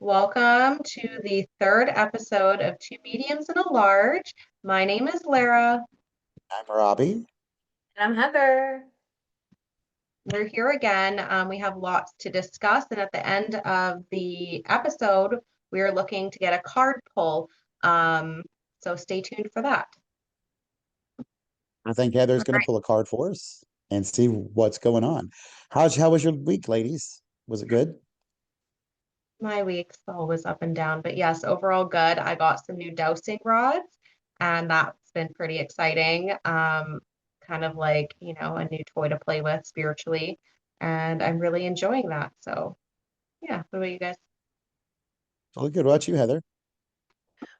Welcome to the third episode of Two Mediums and a Large. My name is Lara. I'm Robbie. And I'm Heather. We're here again. We have lots to discuss, and at the end of the episode, we are looking to get a card pull. So stay tuned for that. I think Heather's All going to right. pull a card for us and see what's going on. How was your week, ladies? Was it good? My week's always up and down, but yes, overall good. I got some new dowsing rods, and that's been pretty exciting. Kind of like, a new toy to play with spiritually, and I'm really enjoying that. So, yeah, what about you guys? Really good. What about you, Heather?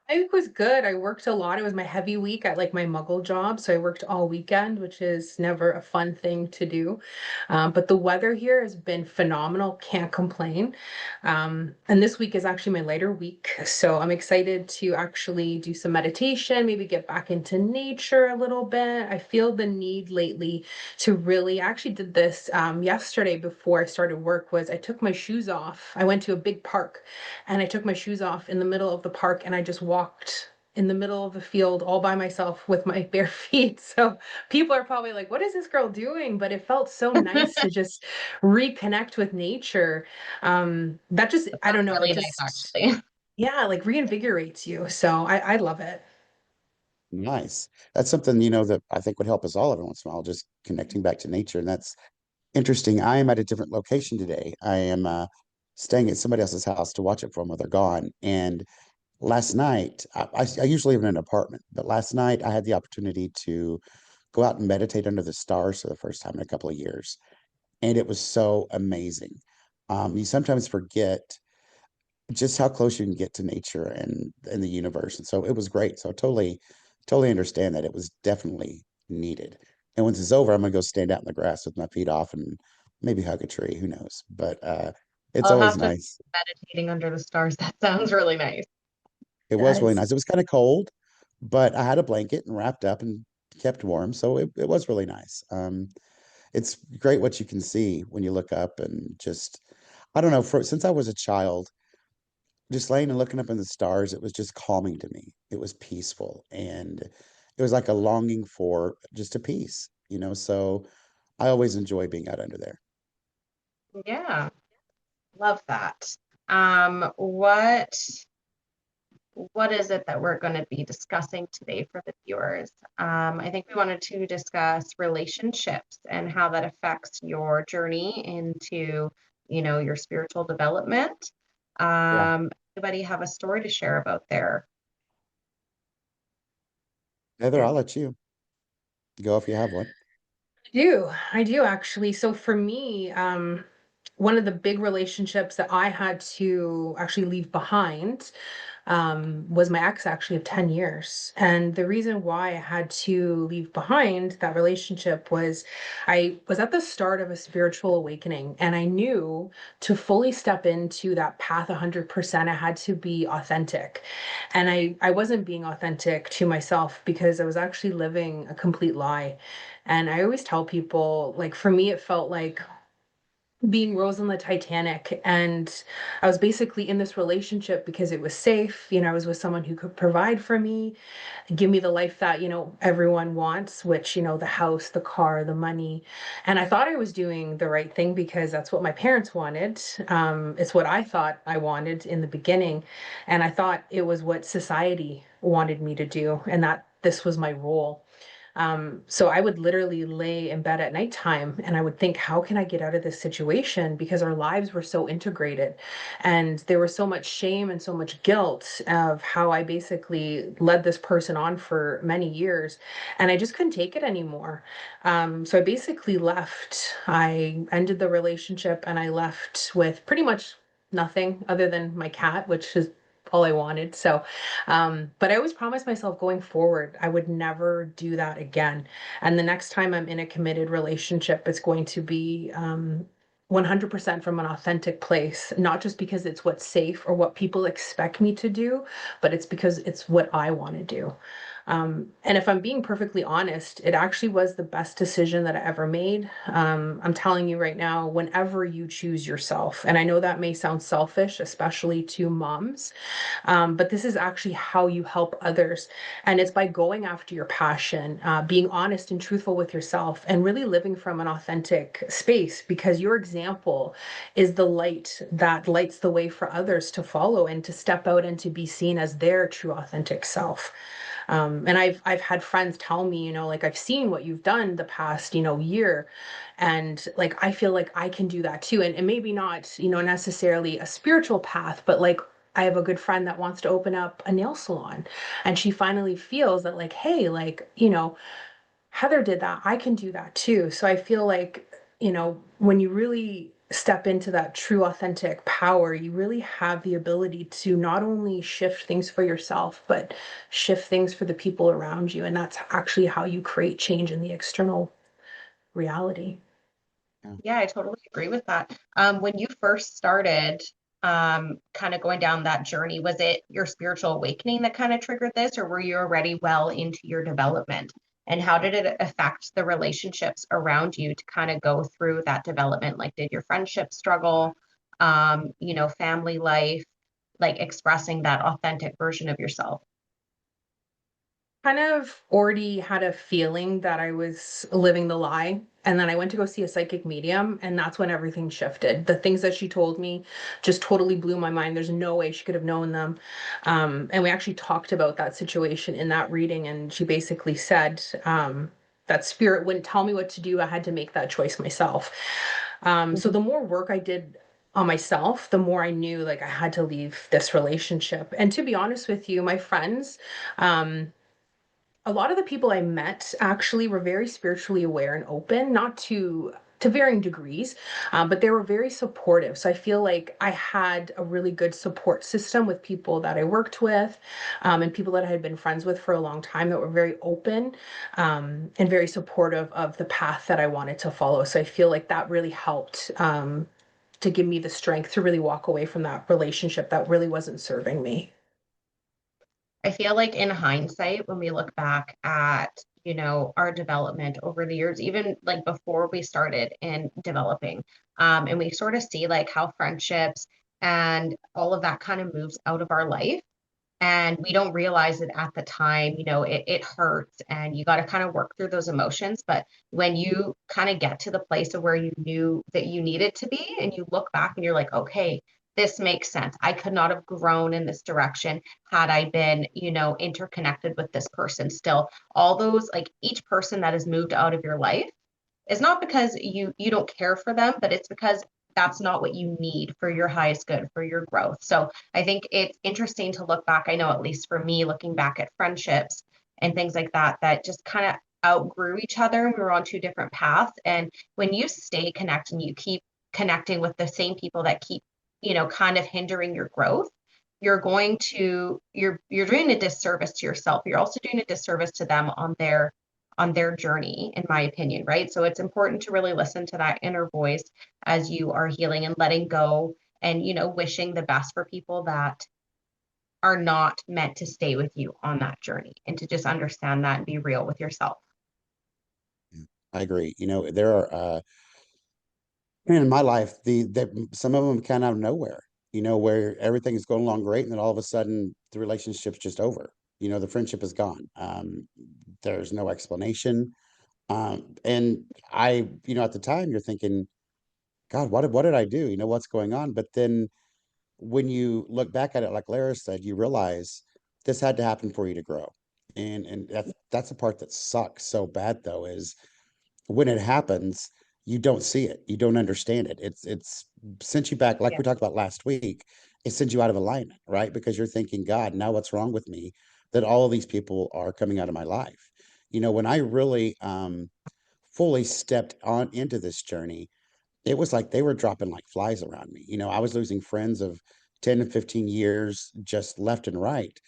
My week was good. I worked a lot. It was my heavy week at like my muggle job. So I worked all weekend, which is never a fun thing to do. But the weather here has been phenomenal. Can't complain. And this week is actually my lighter week. So I'm excited to actually do some meditation, maybe get back into nature a little bit. I feel the need lately to really, I actually did this yesterday before I started work was I took my shoes off. I went to a big park and I took my shoes off in the middle of the park and I just walked in the middle of the field all by myself with my bare feet. So people are probably like, what is this girl doing? But it felt so nice to just reconnect with nature. That just, I That's don't know, it really nice, just, actually. yeah, like reinvigorates you. So I love it. Nice. That's something, that I think would help us all every once in a while, just connecting back to nature. And that's interesting. I am at a different location today. I am staying at somebody else's house to watch it for them while they're gone. And last night, I usually live in an apartment, but last night I had the opportunity to go out and meditate under the stars for the first time in a couple of years. And it was so amazing. You sometimes forget just how close you can get to nature and the universe, and so it was great. So I totally understand that it was definitely needed. And once it's over, I'm gonna go stand out in the grass with my feet off and maybe hug a tree. Who knows? But it's I'll always have to nice. meditating under the stars. That sounds really nice. It was really Does. nice. It was kind of cold, but I had a blanket and wrapped up and kept warm, so it was really nice. It's great what you can see when you look up and just I don't know, since I was a child, just laying and looking up in the stars, it was just calming to me. It was peaceful and it was like a longing for just a peace. So I always enjoy being out under there. Yeah, love that. Um, what what is it that we're going to be discussing today for the viewers? I think we wanted to discuss relationships and how that affects your journey into, your spiritual development. Yeah. Anybody have a story to share about there? Heather, I'll let you go if you have one. I do actually. So for me, one of the big relationships that I had to actually leave behind was my ex actually of 10 years. And the reason why I had to leave behind that relationship was I was at the start of a spiritual awakening and I knew to fully step into that path 100%, I had to be authentic. And I wasn't being authentic to myself because I was actually living a complete lie. And I always tell people, like, for me, it felt like being Rose on the Titanic. And I was basically in this relationship because it was safe. I was with someone who could provide for me, give me the life that, everyone wants, which, the house, the car, the money. And I thought I was doing the right thing because that's what my parents wanted. It's what I thought I wanted in the beginning. And I thought it was what society wanted me to do and that this was my role. So I would literally lay in bed at nighttime and I would think, how can I get out of this situation? Because our lives were so integrated and there was so much shame and so much guilt of how I basically led this person on for many years. And I just couldn't take it anymore. So I basically left. I ended the relationship and I left with pretty much nothing other than my cat, which is all I wanted. So but I always promised myself going forward, I would never do that again. And the next time I'm in a committed relationship, it's going to be 100% from an authentic place, not just because it's what's safe or what people expect me to do, but it's because it's what I want to do. And if I'm being perfectly honest, it actually was the best decision that I ever made. I'm telling you right now, whenever you choose yourself, and I know that may sound selfish, especially to moms, but this is actually how you help others. And it's by going after your passion, being honest and truthful with yourself, and really living from an authentic space, because your example is the light that lights the way for others to follow and to step out and to be seen as their true authentic self. And I've had friends tell me, like, I've seen what you've done the past, year, and like I feel like I can do that too. And maybe not, necessarily a spiritual path, but like I have a good friend that wants to open up a nail salon, and she finally feels that, like, hey, like, Heather did that. I can do that too. So I feel like, when you really step into that true authentic power, you really have the ability to not only shift things for yourself, but shift things for the people around you. And that's actually how you create change in the external reality. Yeah. Yeah, I totally agree with that. When you first started, kind of going down that journey, was it your spiritual awakening that kind of triggered this, or were you already well into your development? And how did it affect the relationships around you to kind of go through that development? Like, did your friendship struggle, family life, like expressing that authentic version of yourself? Kind of already had a feeling that I was living the lie. And then I went to go see a psychic medium, and that's when everything shifted. The things that she told me just totally blew my mind. There's no way she could have known them. And we actually talked about that situation in that reading, and she basically said that spirit wouldn't tell me what to do. I had to make that choice myself. So Mhm. the more work I did on myself, the more I knew like I had to leave this relationship. And to be honest with you, my friends, a lot of the people I met actually were very spiritually aware and open, not to varying degrees, but they were very supportive. So I feel like I had a really good support system with people that I worked with, and people that I had been friends with for a long time that were very open, and very supportive of the path that I wanted to follow. So I feel like that really helped, to give me the strength to really walk away from that relationship that really wasn't serving me. I feel like in hindsight, when we look back at, our development over the years, even like before we started in developing, and we sort of see like how friendships and all of that kind of moves out of our life, and we don't realize it at the time. It hurts, and you got to kind of work through those emotions. But when you kind of get to the place of where you knew that you needed to be, and you look back and you're like, okay, this makes sense. I could not have grown in this direction had I been, interconnected with this person still. All those, like, each person that has moved out of your life is not because you don't care for them, but it's because that's not what you need for your highest good, for your growth. So I think it's interesting to look back. I know, at least for me, looking back at friendships and things like that, that just kind of outgrew each other, and we were on two different paths. And when you stay connected and you keep connecting with the same people that keep, kind of hindering your growth, you're doing a disservice to yourself. You're also doing a disservice to them on their journey, in my opinion, right? So it's important to really listen to that inner voice as you are healing and letting go, and, wishing the best for people that are not meant to stay with you on that journey, and to just understand that and be real with yourself. I agree. There are in my life, some of them kind of out of nowhere, where everything is going along great, and then all of a sudden the relationship's just over. The friendship is gone. There's no explanation. And at the time you're thinking, God, what did I do? What's going on? But then when you look back at it, like Lara said, you realize this had to happen for you to grow. And that's the part that sucks so bad though, is when it happens, you don't see it, you don't understand it. It's sent you back, like Yeah. we talked about last week. It sends you out of alignment, right? Because you're thinking, God, now what's wrong with me that all of these people are coming out of my life? When I really fully stepped on into this journey, it was like they were dropping like flies around me. I was losing friends of 10 and 15 years just left and right,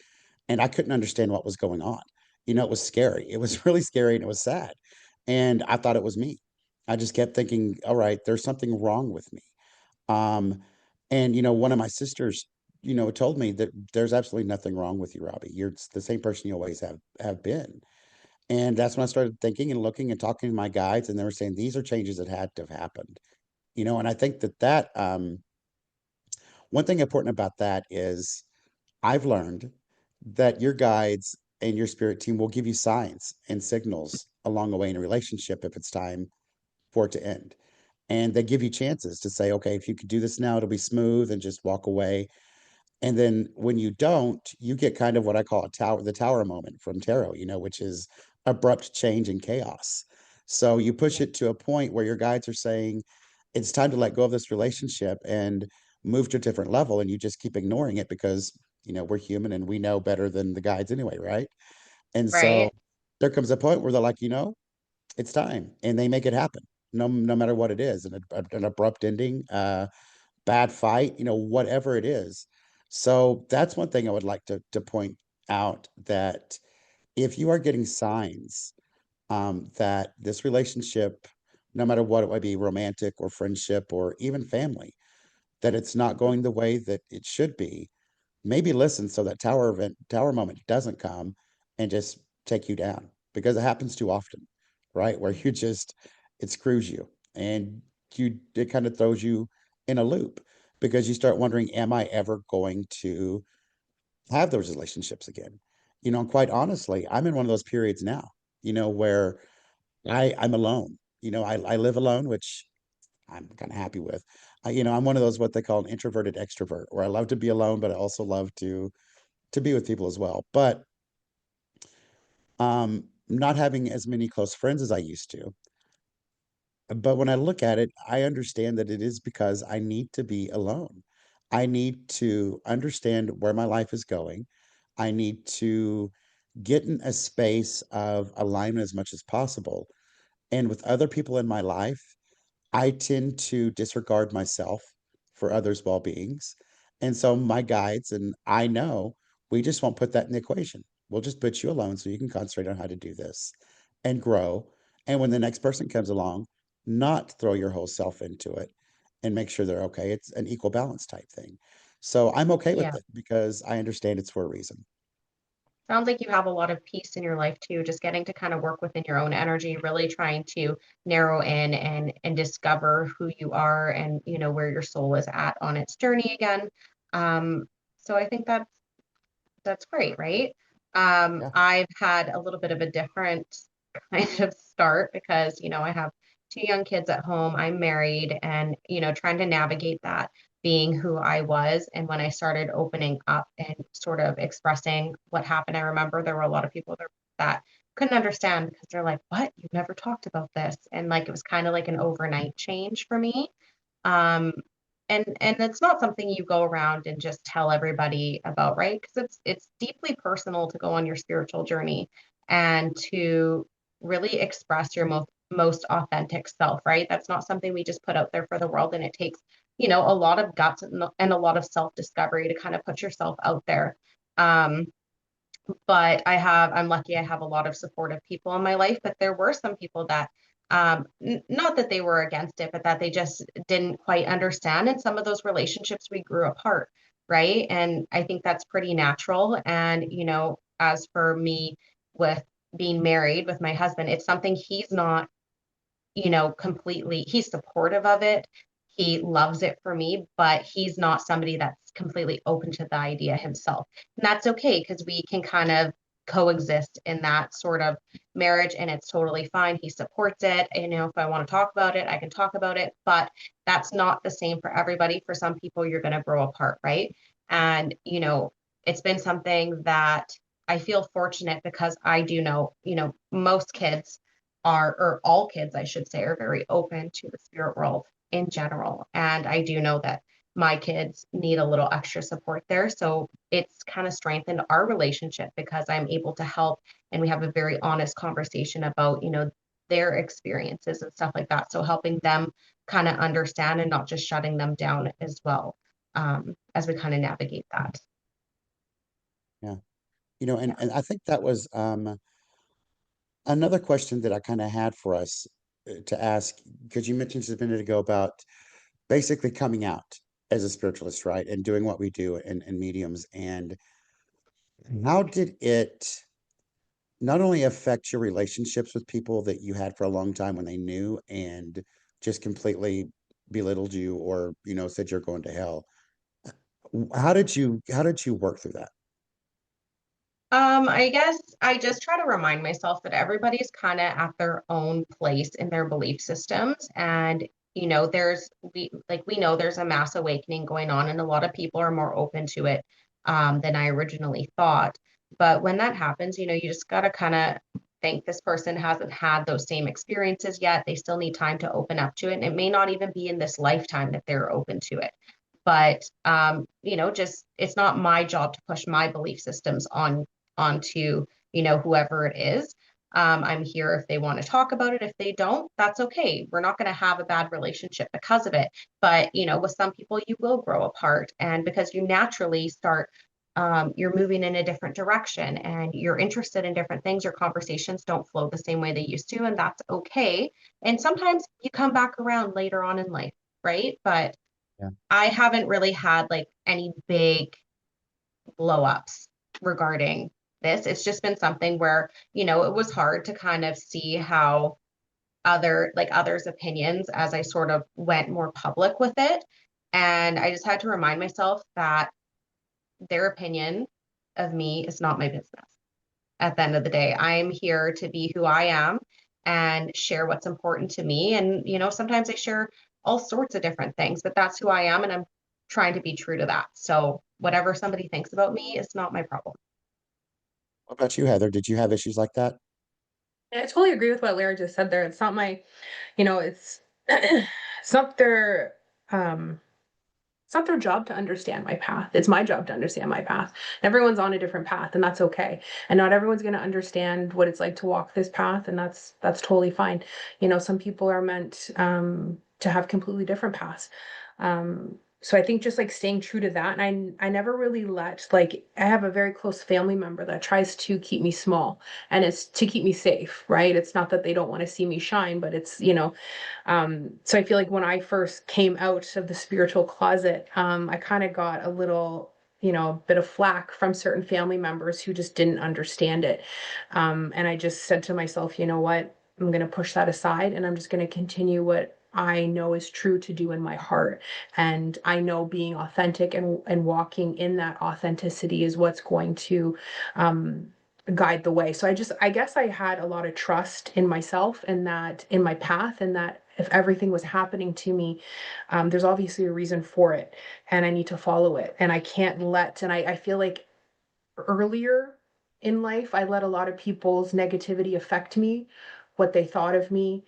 and I couldn't understand what was going on. It was scary. It was really scary, and it was sad. And I thought it was me. I just kept thinking, all right, there's something wrong with me. Um, and one of my sisters told me that there's absolutely nothing wrong with you, Robbie. You're the same person you always have been. And that's when I started thinking and looking and talking to my guides, and they were saying these are changes that had to have happened. And I think that one thing important about that is I've learned that your guides and your spirit team will give you signs and signals along the way in a relationship if it's time for it to end. And they give you chances to say, okay, if you could do this now, it'll be smooth and just walk away. And then when you don't, you get kind of what I call the tower moment from tarot, which is abrupt change and chaos. So you push it to a point where your guides are saying it's time to let go of this relationship and move to a different level. And you just keep ignoring it because, we're human and we know better than the guides anyway, right? And so Right. there comes a point where they're like, it's time. And they make it happen. No matter what it is, an abrupt ending, bad fight, whatever it is. So that's one thing I would like to point out, that if you are getting signs that this relationship, no matter what it might be, romantic or friendship or even family, that it's not going the way that it should be, maybe listen so that tower moment doesn't come and just take you down, because it happens too often, right? Where it screws you, and it kind of throws you in a loop, because you start wondering, am I ever going to have those relationships again? And quite honestly, I'm in one of those periods now, where I'm alone. I live alone, which I'm kind of happy with. I'm one of those, what they call an introverted extrovert, where I love to be alone, but I also love to be with people as well. But not having as many close friends as I used to. But when I look at it, I understand that it is because I need to be alone. I need to understand where my life is going. I need to get in a space of alignment as much as possible. And with other people in my life, I tend to disregard myself for others' well beings. And so my guides and I know we just won't put that in the equation. We'll just put you alone so you can concentrate on how to do this and grow. And when the next person comes along, not throw your whole self into it and make sure they're okay. It's an equal balance type thing. So I'm okay with Yeah. it because I understand it's for a reason. Sounds like you have a lot of peace in your life too, just getting to kind of work within your own energy, really trying to narrow in and discover who you are and where your soul is at on its journey again. So I think that's great, right? Yeah. I've had a little bit of a different kind of start because, I have two young kids at home. I'm married and, trying to navigate that being who I was. And when I started opening up and sort of expressing what happened, I remember there were a lot of people that couldn't understand because they're like, what? You've never talked about this. And like, it was kind of like an overnight change for me. Um, and it's not something you go around and just tell everybody about, right? Because it's deeply personal to go on your spiritual journey and to really express your most authentic self, right? That's not something we just put out there for the world, and it takes a lot of guts and a lot of self discovery to kind of put yourself out there. Um, but I'm lucky I have a lot of supportive people in my life, but there were some people that not that they were against it, but that they just didn't quite understand. And some of those relationships we grew apart, right? And I think that's pretty natural. And as for me with being married with my husband, it's something he's not completely, he's supportive of it. He loves it for me, but he's not somebody that's completely open to the idea himself. And that's okay because we can kind of coexist in that sort of marriage and it's totally fine. He supports it. If I want to talk about it, I can talk about it, but that's not the same for everybody. For some people, you're going to grow apart, right? And, it's been something that I feel fortunate because I do know, most kids or all kids, I should say, are very open to the spirit world in general. And I do know that my kids need a little extra support there. So it's kind of strengthened our relationship because I'm able to help and we have a very honest conversation about, their experiences and stuff like that. So helping them kind of understand and not just shutting them down as well, as we kind of navigate that. Yeah. Yeah. And I think that was another question that I kind of had for us to ask, because you mentioned just a minute ago about basically coming out as a spiritualist, right? And doing what we do in mediums. And how did it not only affect your relationships with people that you had for a long time when they knew and just completely belittled you or, said you're going to hell? How did you work through that? I guess I just try to remind myself that everybody's kind of at their own place in their belief systems. And, we know there's a mass awakening going on, and a lot of people are more open to it than I originally thought. But when that happens, you just got to kind of think this person hasn't had those same experiences yet. They still need time to open up to it. And it may not even be in this lifetime that they're open to it. But just it's not my job to push my belief systems onto whoever it is. I'm here if they want to talk about it. If they don't, that's okay. We're not going to have a bad relationship because of it. But with some people, you will grow apart, and because you naturally start. You're moving in a different direction and you're interested in different things. Your conversations don't flow the same way they used to, and that's okay. And sometimes you come back around later on in life, right? But Yeah. I haven't really had like any big blow ups regarding this. It's just been something where, it was hard to kind of see how others' opinions as I sort of went more public with it. And I just had to remind myself that their opinion of me is not my business. At the end of the day, I'm here to be who I am and share what's important to me. And, sometimes I share all sorts of different things, but that's who I am. And I'm trying to be true to that. So whatever somebody thinks about me is not my problem. What about you, Heather? Did you have issues like that? I totally agree with what Lara just said there. It's not my, it's it's not their um it's not their job to understand my path. It's my job to understand my path. Everyone's on a different path, and that's okay. And not everyone's going to understand what it's like to walk this path, and that's totally fine. Some people are meant to have completely different paths. So I think just like staying true to that, and I never really let like I have a very close family member that tries to keep me small, and it's to keep me safe, right? It's not that they don't want to see me shine, but it's so I feel like when I first came out of the spiritual closet, I kind of got a little, bit of flack from certain family members who just didn't understand it. And I just said to myself, you know what? I'm going to push that aside and I'm just going to continue what I know is true to do in my heart. And I know being authentic and walking in that authenticity is what's going to um, guide the way. So I guess I had a lot of trust in myself and that in my path, and that if everything was happening to me, there's obviously a reason for it, and I need to follow it. And I can't let, and I feel like earlier in life, I let a lot of people's negativity affect me, what they thought of me.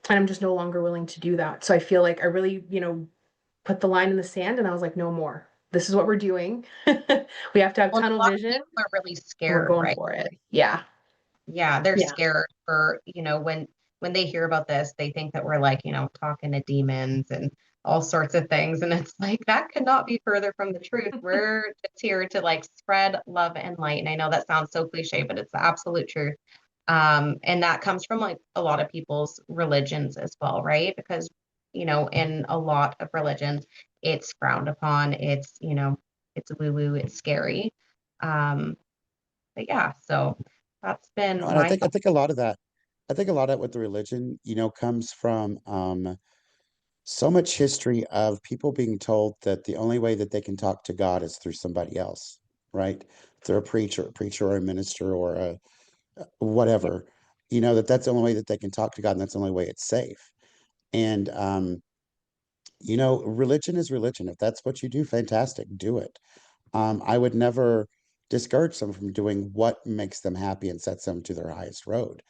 And I'm just no longer willing to do that. So I feel like I really, put the line in the sand and I was like, no more. This is what we're doing. We have to have Well, a tunnel lot of vision people are really and we're scared, going right? for it. Yeah. Yeah, they're Yeah. scared for, when they hear about this, they think that we're like, talking to demons and all sorts of things. And it's like that could not be further from the truth. We're just here to like spread love and light. And I know that sounds so cliche, but it's the absolute truth. And that comes from like a lot of people's religions as well, right? Because, in a lot of religions, it's frowned upon, it's woo-woo, it's scary. Um, but yeah, so that's been And I my think I thought. think a lot of that, I think a lot of it with the religion, comes from so much history of people being told that the only way that they can talk to God is through somebody else, right? Through a preacher or a minister or a whatever, that's the only way that they can talk to God and that's the only way it's safe. And religion is religion. If that's what you do, fantastic, do it. I would never discourage someone from doing what makes them happy and sets them to their highest road.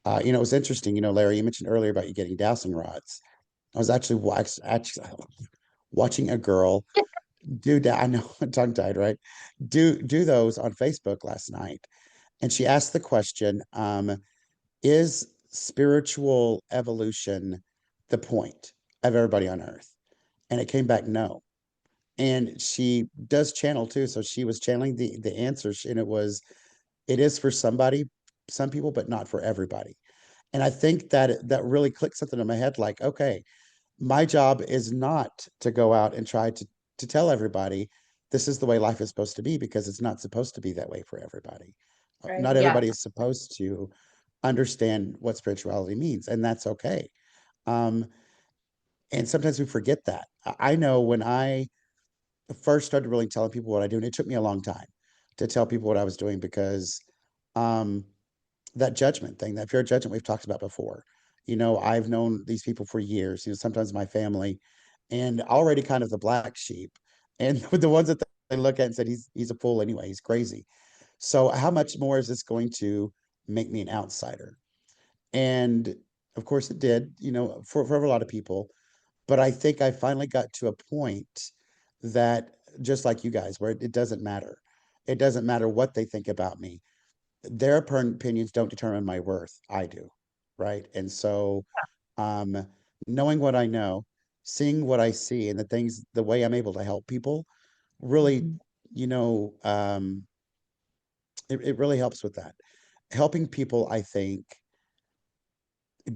It was interesting, Larry, you mentioned earlier about you getting dowsing rods. I was actually watching a girl do that. I know I'm tongue tied, right? Do those on Facebook last night. And she asked the question, is spiritual evolution the point of everybody on earth? And it came back no. And she does channel too. So she was channeling the answers, and it is for some people, but not for everybody. And I think that really clicked something in my head, like, okay, my job is not to go out and try to tell everybody this is the way life is supposed to be, because it's not supposed to be that way for everybody. Right. Not Yes. everybody is supposed to understand what spirituality means, and that's okay. Um, and sometimes we forget that. I know when I first started really telling people what I do, and it took me a long time to tell people what I was doing because um, that judgment thing, that fear of judgment we've talked about before. I've known these people for years, sometimes my family, and already kind of the black sheep, and the ones that they look at and said, he's a fool anyway, he's crazy. So how much more is this going to make me an outsider? And of course it did, for a lot of people. But I think I finally got to a point that, just like you guys, where it doesn't matter. It doesn't matter what they think about me. Their opinions don't determine my worth. I do. Right. And so, um, knowing what I know, seeing what I see, and the way I'm able to help people really, Mhm. you know, um, it really helps with that. Helping people, I think,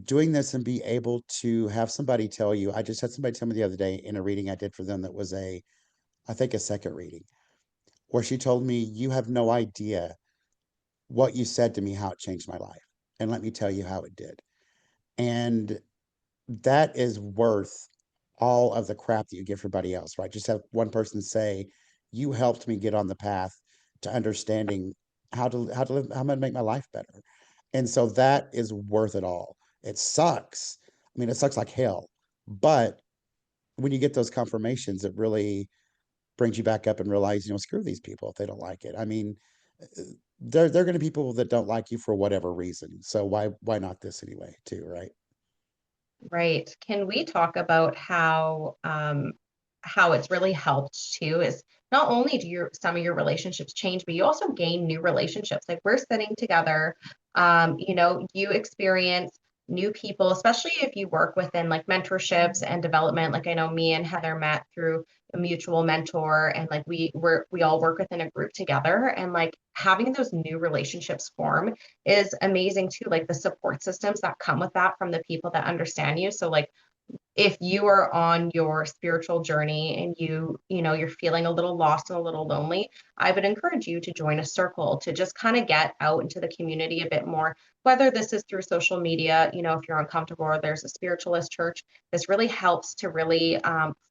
doing this and be able to have somebody tell you, I just had somebody tell me the other day in a reading I did for them that was I think a second reading, where she told me, you have no idea what you said to me, how it changed my life. And let me tell you how it did. And that is worth all of the crap that you give everybody else, right? Just have one person say, you helped me get on the path to understanding how to live, how to make my life better. And so that is worth it all. It sucks. I mean, it sucks like hell. But when you get those confirmations, it really brings you back up and realize, screw these people if they don't like it. I mean, uh, they're going to be people that don't like you for whatever reason. So why not this anyway, too, right? Right. Can we talk about how it's really helped too is not only do some of your relationships change, but you also gain new relationships. Like we're sitting together, you experience new people, especially if you work within like mentorships and development. Like I know me and Heather met through a mutual mentor, and like we all work within a group together, and like having those new relationships form is amazing too. Like the support systems that come with that from the people that understand you. So like if you are on your spiritual journey and you're feeling a little lost and a little lonely, I would encourage you to join a circle to just kind of get out into the community a bit more, whether this is through social media, if you're uncomfortable, or there's a spiritualist church. This really helps to really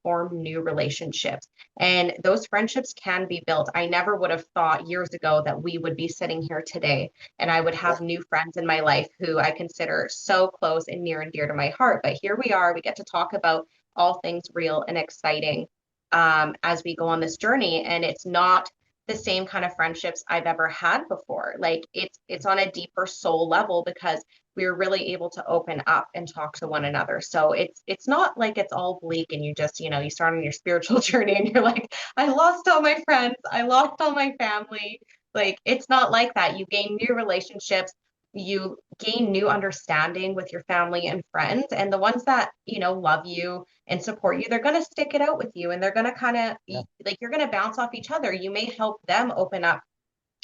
form new relationships, and those friendships can be built. I never would have thought years ago that we would be sitting here today and I would Yeah. have new friends in my life who I consider so close and near and dear to my heart. But here we are, we get to talk about all things real and exciting as we go on this journey. And it's not the same kind of friendships I've ever had before. Like it's on a deeper soul level because we're really able to open up and talk to one another. So it's not like it's all bleak and you just, you start on your spiritual journey and you're like, I lost all my friends, I lost all my family. Like it's not like that. You gain new relationships, you gain new understanding with your family and friends, and the ones that, love you and support you, they're going to stick it out with you, and they're going to kind of Yeah. like you're going to bounce off each other. You may help them open up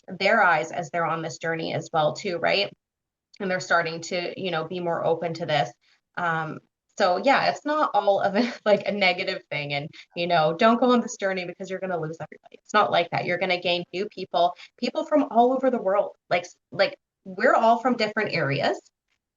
their eyes as they're on this journey as well too, right? And they're starting to, be more open to this. Um, so yeah, it's not all of it like a negative thing. And, don't go on this journey because you're going to lose everybody. It's not like that. You're going to gain new people from all over the world. Like we're all from different areas.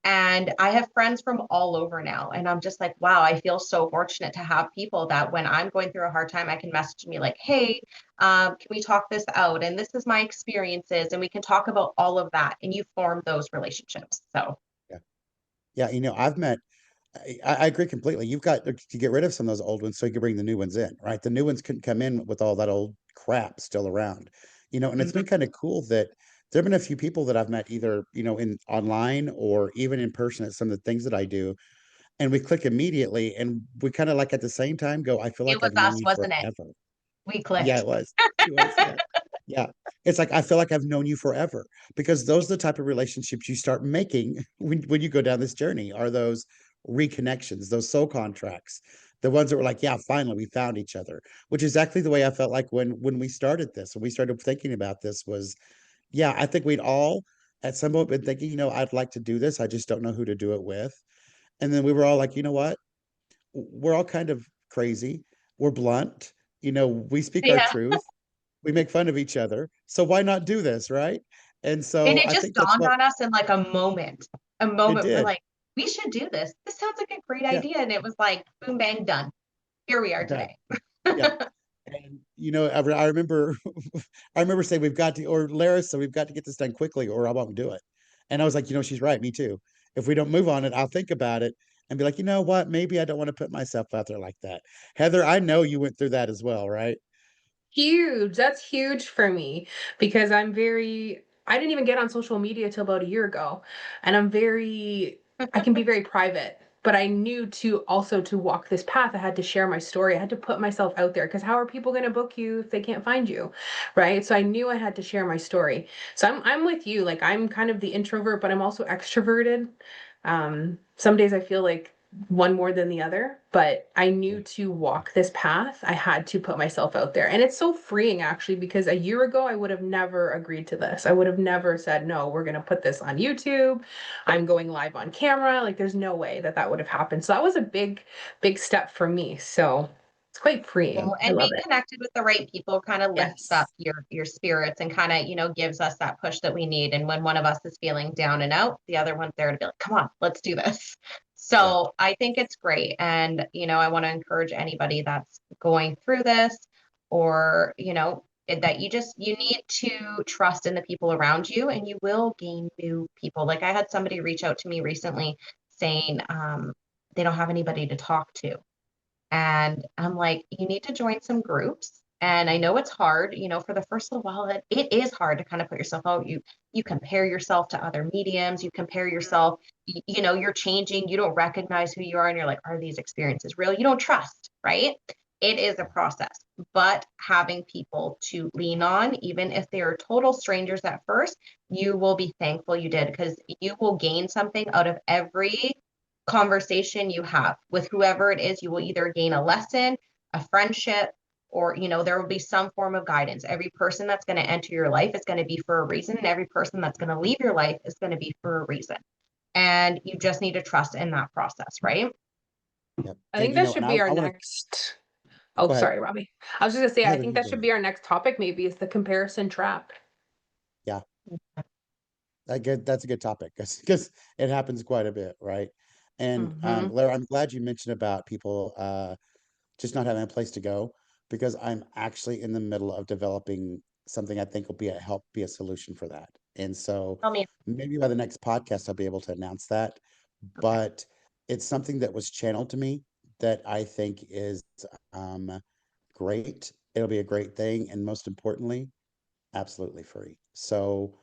And I have friends from all over now. And I'm just like, wow, I feel so fortunate to have people that when I'm going through a hard time, I can message me like, hey, can we talk this out? And this is my experiences. And we can talk about all of that. And you form those relationships. So, Yeah. Yeah. I've met, I agree completely. You've got to get rid of some of those old ones so you can bring the new ones in, right? The new ones couldn't come in with all that old crap still around, and it's mhm. been kind of cool that there have been a few people that I've met either, in online or even in person at some of the things that I do. And we click immediately and we kind of like at the same time go, I feel It like was I've known us, you wasn't it? forever. We Yeah, clicked. it was. It was, yeah. Yeah. It's like I feel like I've known you forever because those are the type of relationships you start making when you go down this journey are those reconnections, those soul contracts, the ones that were like, yeah, finally we found each other, which is exactly the way I felt like when we started this, when we started thinking about this was, yeah, I think we'd all at some point been thinking, I'd like to do this. I just don't know who to do it with. And then we were all like, you know what? we're all kind of crazy. We're blunt. We speak our Yeah. truth. We make fun of each other. So why not do this, right? And And so it I just think that's dawned what on us in like a moment. A it moment we're did. like, we should do this. This sounds like a great Yeah, idea. And it was like, boom, bang, done. Here we are done. today. Yeah. And I remember I remember saying we've got to, or Lara said we've got to get this done quickly or I won't do it. And I was like, she's right, me too. If we don't move on it, I'll think about it and be like, you know what? Maybe I don't want to put myself out there like that. Heather, I know you went through that as well, right? Huge. That's huge for me because I didn't even get on social media till about a year ago. And I can be very private, but I knew to walk this path, I had to share my story. I had to put myself out there because how are people going to book you if they can't find you? Right. So I knew I had to share my story. So I'm with you. Like I'm kind of the introvert, but I'm also extroverted. Some days I feel like one more than the other, but I knew to walk this path, I had to put myself out there. And it's so freeing actually, because a year ago, I would have never agreed to this. I would have never said, no, we're going to put this on YouTube. I'm going live on camera. Like there's no way that that would have happened. So that was a big, big step for me. So it's quite freeing. Well, I and love being it. connected with the right people kind of lifts up Yes. your spirits and kind of, gives us that push that we need. And when one of us is feeling down and out, the other one's there to be like, come on, let's do this. Yeah. So I think it's great. And, I want to encourage anybody that's going through this or, that you need to trust in the people around you and you will gain new people. Like I had somebody reach out to me recently saying, they don't have anybody to talk to. And I'm like, you need to join some groups. And I know it's hard, for the first little while, it is hard to kind of put yourself out. You compare yourself to other mediums, you compare yourself, you're changing, you don't recognize who you are, and you're like, are these experiences real? You don't trust, right? It is a process, but having people to lean on, even if they are total strangers at first, you will be thankful you did because you will gain something out of every conversation you have with whoever it is. You will either gain a lesson, a friendship, or there will be some form of guidance. Every person that's going to enter your life is going to be for a reason, and every person that's going to leave your life is going to be for a reason. And you just need to trust in that process, right? Yep. I And think that and should I, be our I want to next. Oh, go ahead. sorry, Robbie. I was just gonna say, I Heather, think you that go should ahead. be our next topic, maybe, is the comparison trap. Yeah. That's a good topic because it happens quite a bit, right? And Hmm. Lara, I'm glad you mentioned about people just not having a place to go because I'm actually in the middle of developing something I think will be a solution for that. And so Tell me. maybe by the next podcast I'll be able to announce that. Okay. But it's something that was channeled to me that I think is um, great. It'll be a great thing, and most importantly, absolutely free. So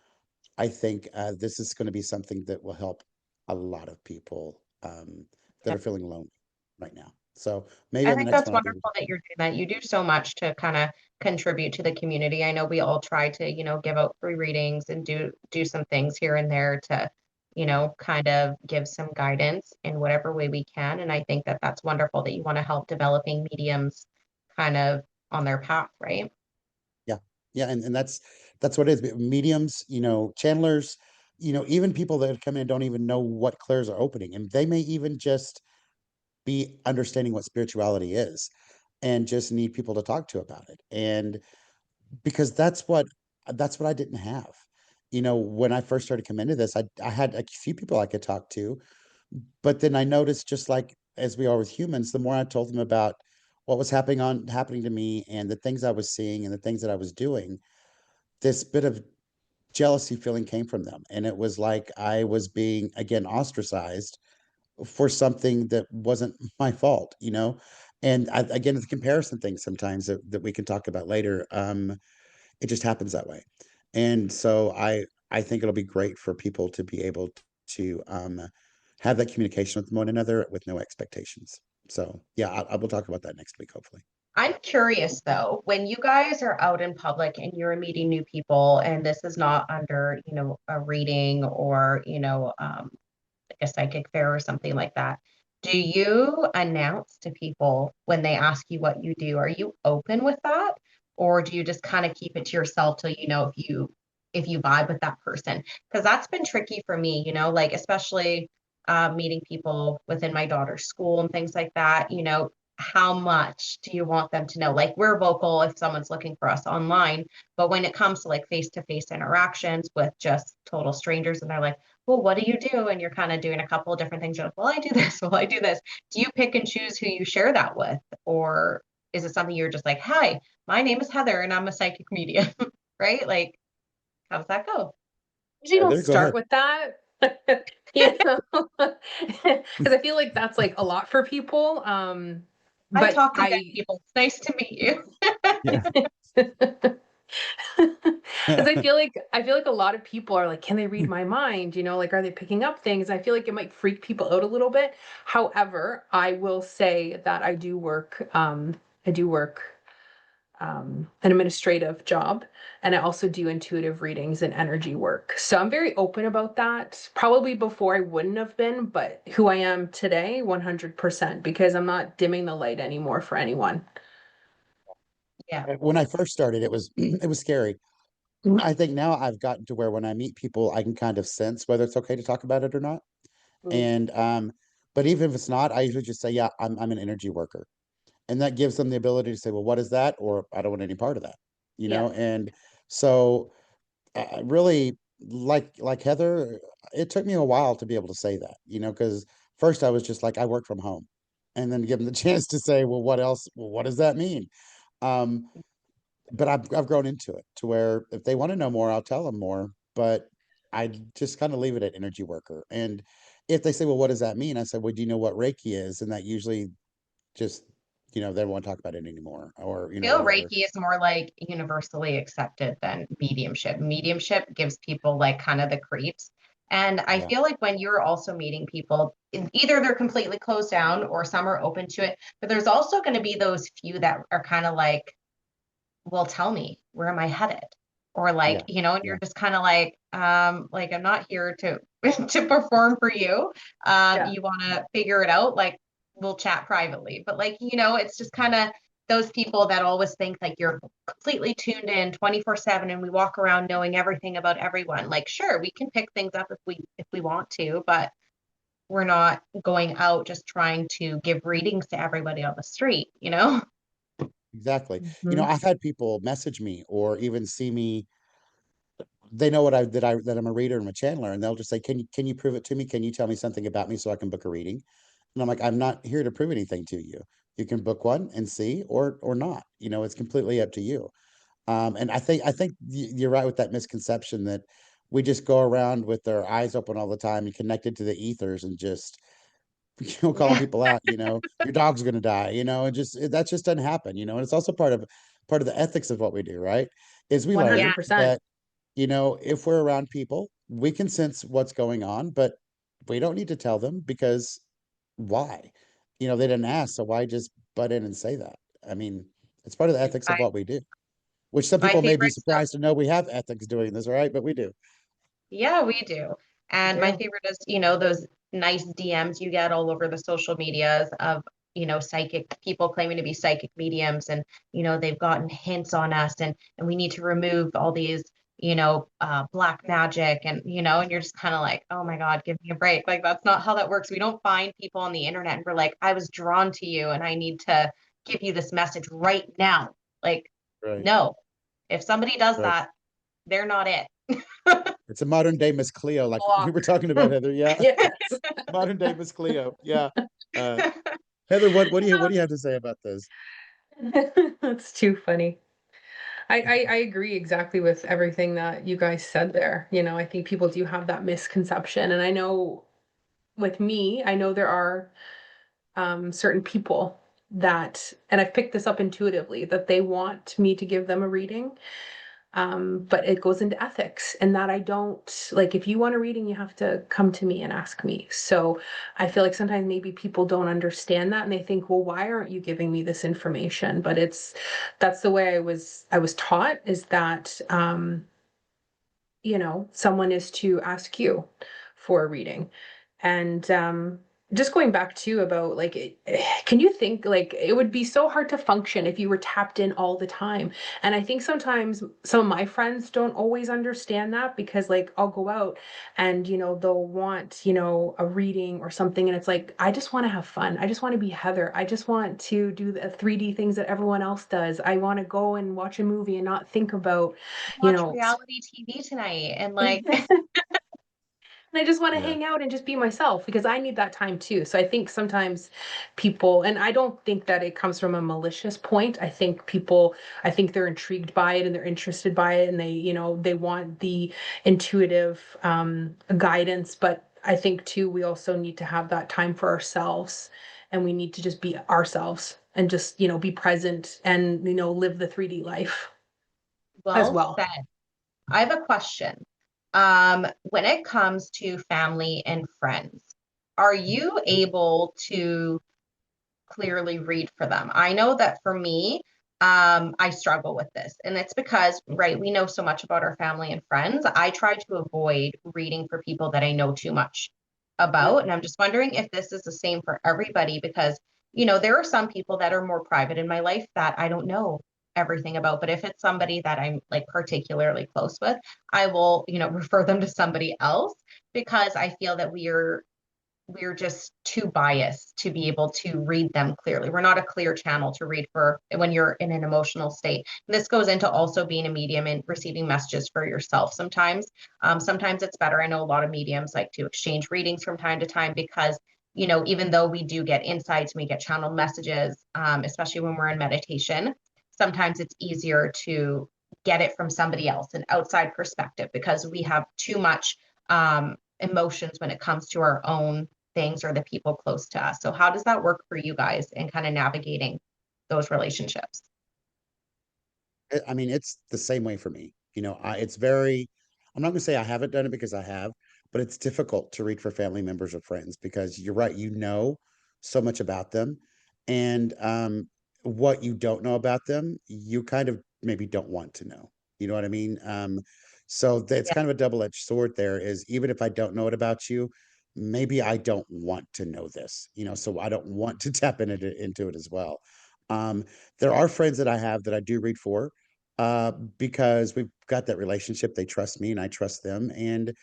I think this is going to be something that will help a lot of people that Yeah. are feeling lonely right now. So maybe I on the think next that's one I'll be able wonderful that you're doing that. You do so much to kind of contribute to the community. I know we all try to, give out free readings and do some things here and there to, kind of give some guidance in whatever way we can. And I think that that's wonderful that you want to help developing mediums kind of on their path, right? yeah, yeah, and that's what it is. Mediums, channelers, even people that come in and don't even know what clairs are opening, and they may even just be understanding what spirituality is, and just need people to talk to about it. And because that's what I didn't have. When I first started coming into this, I had a few people I could talk to, but then I noticed just like as we are with humans, the more I told them about what was happening to me and the things I was seeing and the things that I was doing, this bit of jealousy feeling came from them. And it was like I was being again ostracized for something that wasn't my fault. And again, the comparison thing sometimes that we can talk about later. It just happens that way. And so I think it'll be great for people to be able to have that communication with one another with no expectations. So yeah, I will talk about that next week, hopefully. I'm curious though, when you guys are out in public and you're meeting new people, and this is not under, a reading or, like a psychic fair or something like that. Do you announce to people when they ask you what you do? Are you open with that? Or do you just kind of keep it to yourself till you know if you vibe with that person? Because that's been tricky for me, like especially meeting people within my daughter's school and things like that, how much do you want them to know? Like, we're vocal if someone's looking for us online, but when it comes to like face-to-face interactions with just total strangers and they're like, well, what do you do? And you're kind of doing a couple of different things. You're like, well, I do this, well, I do this. Do you pick and choose who you share that with? Or is it something you're just like, hi, my name is Heather and I'm a psychic medium, right? Like, how does that go? Usually don't Heather, go start ahead. with that. You know, because I feel like that's like a lot for people. I But talk to dead I people. It's nice to meet you. Yeah. because I feel like a lot of people are like, can they read my mind? Like, are they picking up things? I feel like it might freak people out a little bit. However, I will say that I do work an administrative job, and I also do intuitive readings and energy work. So I'm very open about that. Probably before I wouldn't have been, but who I am today, 100%, because I'm not dimming the light anymore for anyone. Yeah. When I first started, it was it was scary. I think now I've gotten to where when I meet people, I can kind of sense whether it's okay to talk about it or not. Mm. And but even if it's not, I usually just say, yeah, I'm an energy worker. And that gives them the ability to say, well, what is that? Or I don't want any part of that, Yeah. And so really, like Heather, it took me a while to be able to say that, because first I was just like, I work from home, and then give them the chance to say, well, what else? Well, what does that mean? Um, but I've grown into it to where if they want to know more, I'll tell them more. But I just kind of leave it at energy worker. And if they say, well, what does that mean? I said, well, do you know what Reiki is? And that usually just, they don't want to talk about it anymore, or Feel whatever. Reiki is more like universally accepted than mediumship. Mediumship gives people like kind of the creeps. And I Yeah, feel like when you're also meeting people, either they're completely closed down or some are open to it, but there's also going to be those few that are kind of like, well, tell me, where am I headed? Or like, yeah, and yeah, you're just kind of like I'm not here to to perform for you. Yeah. You want to figure it out, like we'll chat privately. But like, it's just kind of those people that always think like you're completely tuned in 24/7 and we walk around knowing everything about everyone. Like, sure, we can pick things up if we want to, but we're not going out just trying to give readings to everybody on the street. exactly. Mhm. I've had people message me or even see me. They know that I'm a reader and a channeler, and they'll just say, "Can you prove it to me? Can you tell me something about me so I can book a reading?" And I'm like, "I'm not here to prove anything to you. You can book one and see, or not. It's completely up to you." And I think you're right with that misconception that we just go around with our eyes open all the time and connected to the ethers and just calling Yeah, people out. Your dog's going to die. And that just doesn't happen. And it's also part of the ethics of what we do, right? Is we learn yeah, 100%. that if we're around people, we can sense what's going on, but we don't need to tell them because why? They didn't ask, so why just butt in and say that? I mean, it's part of the ethics of I, what we do, which some my people may be favorite stuff. surprised to know we have ethics doing this, right? But we do. Yeah, we do. And my Yeah. favorite is, those nice DMs you get all over the social medias of, psychic people claiming to be psychic mediums and, they've gotten hints on us and we need to remove all these, black magic and you're just kind of like, oh my God, give me a break. Like, that's not how that works. We don't find people on the internet and we're like, I was drawn to you and I need to give you this message right now. Like, Right. no, if somebody does Right. that, they're not it. It's a modern day Miss Cleo, like we Block. were talking about, Heather. Yeah. Yes. Modern day Miss Cleo. Yeah. Uh, Heather, what do you have to say about this? That's too funny. I agree exactly with everything that you guys said there. I think people do have that misconception. And I know with me, I know there are certain people that, and I've picked this up intuitively, that they want me to give them a reading. But it goes into ethics, and that I don't like. If you want a reading, you have to come to me and ask me. So I feel like sometimes maybe people don't understand that and they think, well, why aren't you giving me this information? But that's the way I was taught, is that someone is to ask you for a reading. And just going back to about like can you think like it would be so hard to function if you were tapped in all the time. And I think sometimes some of my friends don't always understand that because like I'll go out and they'll want a reading or something, and it's like I just want to have fun, I just want to be Heather, I just want to do the 3D things that everyone else does, I want to go and watch a movie and not think about you Watch know reality TV tonight and like, And I just want to Yeah. hang out and just be myself because I need that time too. So I think sometimes people, and I don't think that it comes from a malicious point. I think people, I think they're intrigued by it and they're interested by it and they want the intuitive guidance. But I think too, we also need to have that time for ourselves and we need to just be ourselves and just, be present and, live the 3D life as well well. said. I have a question. When it comes to family and friends, are you able to clearly read for them? I know that for me, I struggle with this, and it's because, right, we know so much about our family and friends. I try to avoid reading for people that I know too much Yeah. about, and I'm just wondering if this is the same for everybody because, there are some people that are more private in my life that I don't know everything about, but if it's somebody that I'm like particularly close with, I will, refer them to somebody else because I feel that we're just too biased to be able to read them clearly. We're not a clear channel to read for when you're in an emotional state. And this goes into also being a medium and receiving messages for yourself sometimes. Sometimes it's better. I know a lot of mediums like to exchange readings from time to time because, even though we do get insights, we get channeled messages, especially when we're in meditation, sometimes it's easier to get it from somebody else, an outside perspective, because we have too much emotions when it comes to our own things or the people close to us. So how does that work for you guys in kind of navigating those relationships? I mean, it's the same way for me. It's very, I'm not going to say I haven't done it because I have, but it's difficult to read for family members or friends because you're right, so much about them. And what you don't know about them, you kind of maybe don't want to know. You know what I mean? So it's Yeah, kind of a double-edged sword there is even if I don't know it about you, maybe I don't want to know this, so I don't want to tap into it as well. Um, there are friends that I have that I do read for because we've got that relationship. They trust me and I trust them, and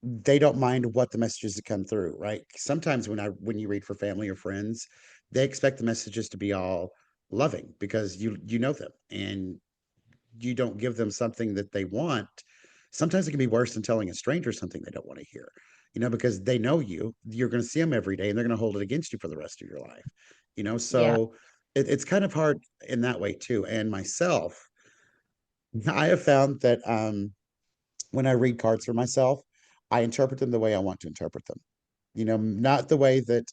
they don't mind what the messages that come through, right? Sometimes when you read for family or friends, they expect the messages to be all loving because you know them and you don't give them something that they want. Sometimes it can be worse than telling a stranger something they don't want to hear, because they know you're going to see them every day and they're going to hold it against you for the rest of your life, yeah, so it's kind of hard in that way too. And myself, I have found that when I read cards for myself, I interpret them the way I want to interpret them. Not the way that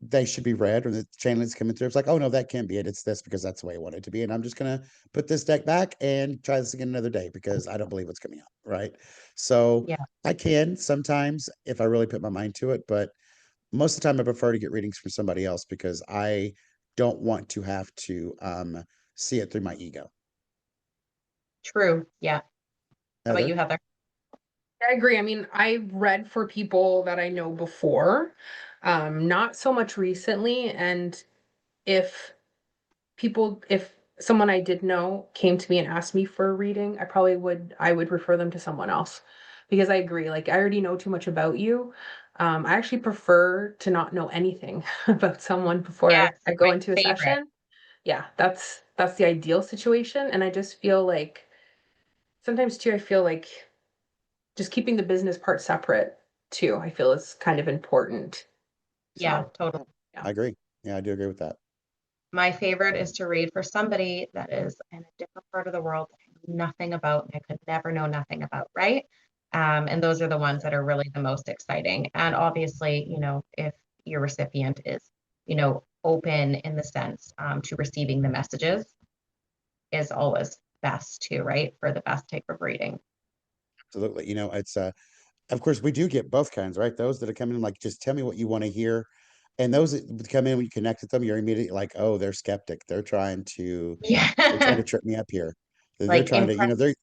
they should be read or the channeling's coming through. It's like, oh no, that can't be it. It's this because that's the way I want it to be. And I'm just gonna put this deck back and try this again another day because I don't believe what's coming out. Right. So yeah, I can sometimes if I really put my mind to it, but most of the time I prefer to get readings from somebody else because I don't want to have to see it through my ego. true. Yeah. How about you, Heather? Heather? I agree. I mean, I read for people that I know before, not so much recently. And if if someone I did know came to me and asked me for a reading, I would refer them to someone else because I agree. Like, I already know too much about you. I actually prefer to not know anything about someone before Yes, I my go into a favorite. session. Yeah, that's the ideal situation. And I just feel like sometimes too, I feel like just keeping the business part separate too, I feel is kind of important. Yeah, So, totally. yeah. I agree. Yeah, I do agree with that. My favorite is to read for somebody that is in a different part of the world that I know nothing about and I could never know nothing about, right? And those are the ones that are really the most exciting. And obviously, if your recipient is, open in the sense to receiving the messages is always best too, right? For the best type of reading. Absolutely. It's of course we do get both kinds, right? Those that are coming in like just tell me what you want to hear. And those that come in when you connect with them, you're immediately like, oh, they're skeptic. They're trying to Yeah. trip me up here. They're Like trying to, impress.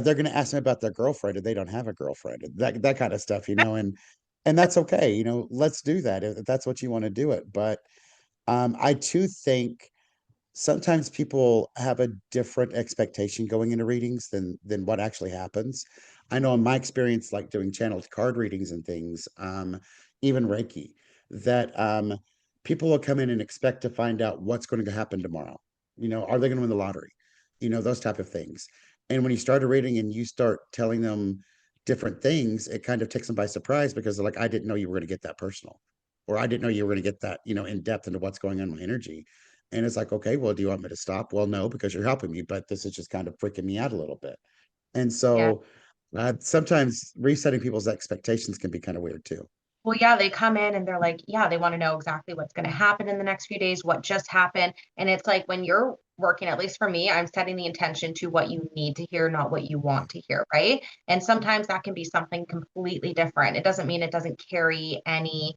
they're gonna ask me about their girlfriend and they don't have a girlfriend. That kind of stuff. And and that's okay. Let's do that if that's what you want to do it. But I too think sometimes people have a different expectation going into readings than what actually happens. I know in my experience, like doing channeled card readings and things, even Reiki, that people will come in and expect to find out what's going to happen tomorrow. Are they going to win the lottery? Those type of things. And when you start a reading and you start telling them different things, it kind of takes them by surprise because they're like, I didn't know you were going to get that personal, or I didn't know you were going to get that, in depth into what's going on in my energy. And it's like, okay, well, do you want me to stop? Well, no, because you're helping me, but this is just kind of freaking me out a little bit. And Yeah. so sometimes resetting people's expectations can be kind of weird too. Well, yeah, they come in and they're like, yeah, they want to know exactly what's going to happen in the next few days, what just happened. And it's like when you're working, at least for me, I'm setting the intention to what you need to hear, not what you want to hear, right? And sometimes that can be something completely different. It doesn't mean it doesn't carry any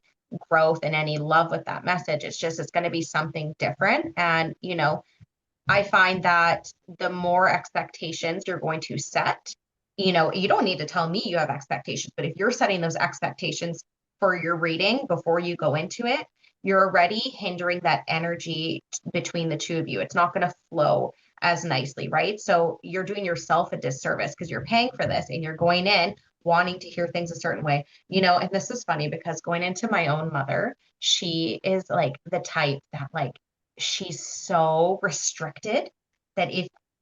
growth and any love with that message. It's just it's going to be something different. And, I find that the more expectations you're going to set, you don't need to tell me you have expectations, but if you're setting those expectations for your reading before you go into it, you're already hindering that energy between the two of you. It's not going to flow as nicely, right? So you're doing yourself a disservice because you're paying for this and you're going in wanting to hear things a certain way. And this is funny because going into my own mother, she is like the type that like she's so restricted that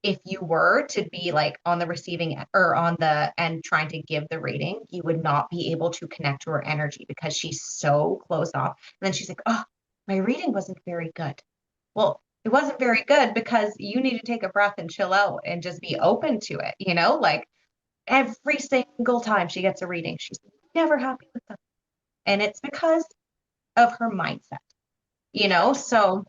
if you were to be like on the receiving or on the end trying to give the reading, you would not be able to connect to her energy because she's so closed off. And then she's like, oh, my reading wasn't very good. Well, it wasn't very good because you need to take a breath and chill out and just be open to it, like every single time she gets a reading, she's never happy with them. And it's because of her mindset. So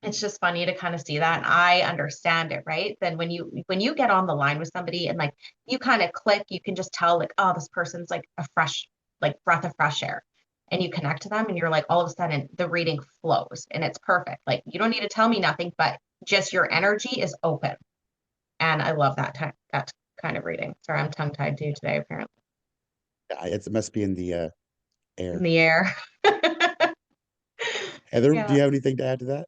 it's just funny to kind of see that, and I understand it, right? Then when you get on the line with somebody and like you kind of click, you can just tell like, oh, this person's like a fresh like breath of fresh air, and you connect to them and you're like all of a sudden the reading flows and it's perfect. Like you don't need to tell me nothing, but just your energy is open, and I love that kind of reading. Sorry, I'm tongue tied too today apparently. It must be in the In air. the air. Heather, do Yeah. you have anything to add to that?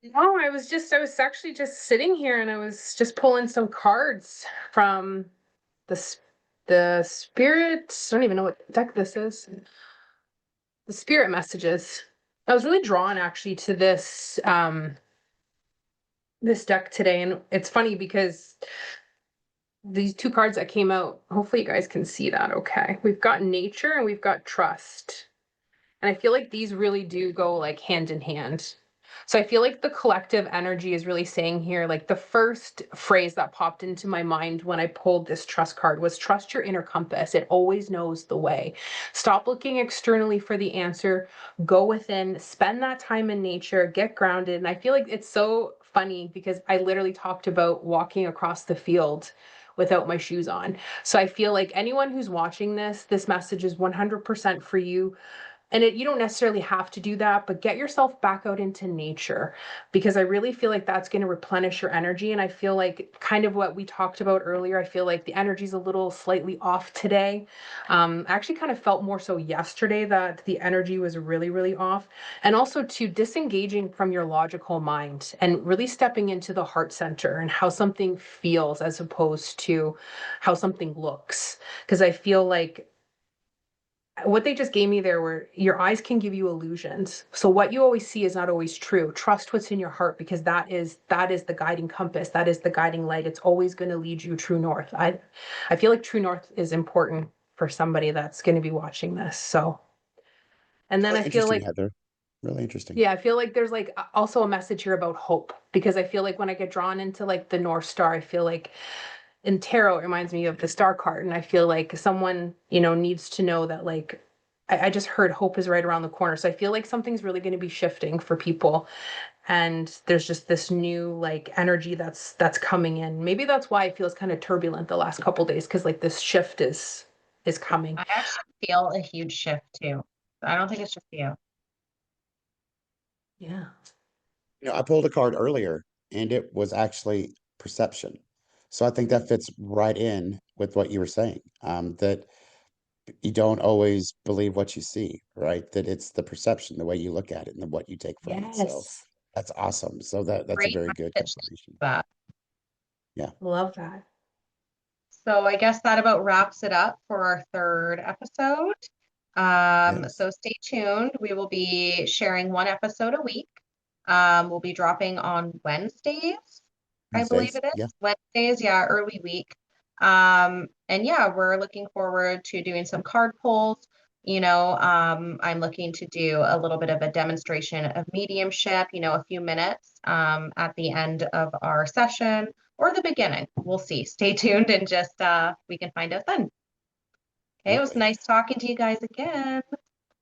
No, I was actually just sitting here and I was just pulling some cards from the the spirit. I don't even know what deck this is. The spirit messages. I was really drawn actually to this deck today, and it's funny because these two cards that came out, hopefully you guys can see that okay. We've got nature and we've got trust. And I feel like these really do go like hand in hand. So I feel like the collective energy is really saying here, like the first phrase that popped into my mind when I pulled this trust card was trust your inner compass. It always knows the way. Stop looking externally for the answer. Go within, spend that time in nature, get grounded. And I feel like it's so funny because I literally talked about walking across the field without my shoes on. So I feel like anyone who's watching this message is 100% for you, and you don't necessarily have to do that, but get yourself back out into nature because I really feel like that's going to replenish your energy. And I feel like kind of what we talked about earlier, I feel like the energy's a little slightly off today. I actually kind of felt more so yesterday that the energy was really, really off. And also to disengaging from your logical mind and really stepping into the heart center and how something feels as opposed to how something looks. Because I feel like what they just gave me there were your eyes can give you illusions. So what you always see is not always true. Trust what's in your heart because that is the guiding compass. That is the guiding light. It's always going to lead you true north. I feel like true north is important for somebody that's going to be watching this. So, and then Really I feel interesting, like Heather. Really interesting. yeah, I feel like there's like also a message here about hope because I feel like when I get drawn into like the North Star, I feel like in tarot it reminds me of the star card, and I feel like someone needs to know that like I just heard hope is right around the corner. So I feel like something's really going to be shifting for people, and there's just this new like energy that's coming in. Maybe that's why it feels kind of turbulent the last couple days because like this shift is coming. I actually feel a huge shift too. I don't think it's just you. Yeah. I pulled a card earlier and it was actually perception. So I think that fits right in with what you were saying. That you don't always believe what you see, right? That it's the perception, the way you look at it, and then what you take from it. So Yes. that's awesome. So that's a Great very good message. confirmation. That. Yeah. Love that. So I guess that about wraps it up for our third episode. Yes. So stay tuned. We will be sharing one episode a week. We'll be dropping on Wednesdays, I believe Wednesdays. it is. Yeah. Wednesdays, yeah, early week. And yeah, we're looking forward to doing some card pulls. I'm looking to do a little bit of a demonstration of mediumship, a few minutes at the end of our session or the beginning. We'll see. Stay tuned and just we can find out then. Okay, it was Perfect. nice talking to you guys again.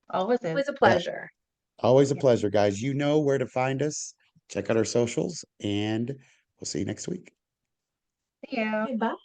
Always is. Always a Yeah. pleasure. Always a Yeah. pleasure, guys. You know where to find us. Check out our socials, and we'll see you next week. See you. Okay, bye.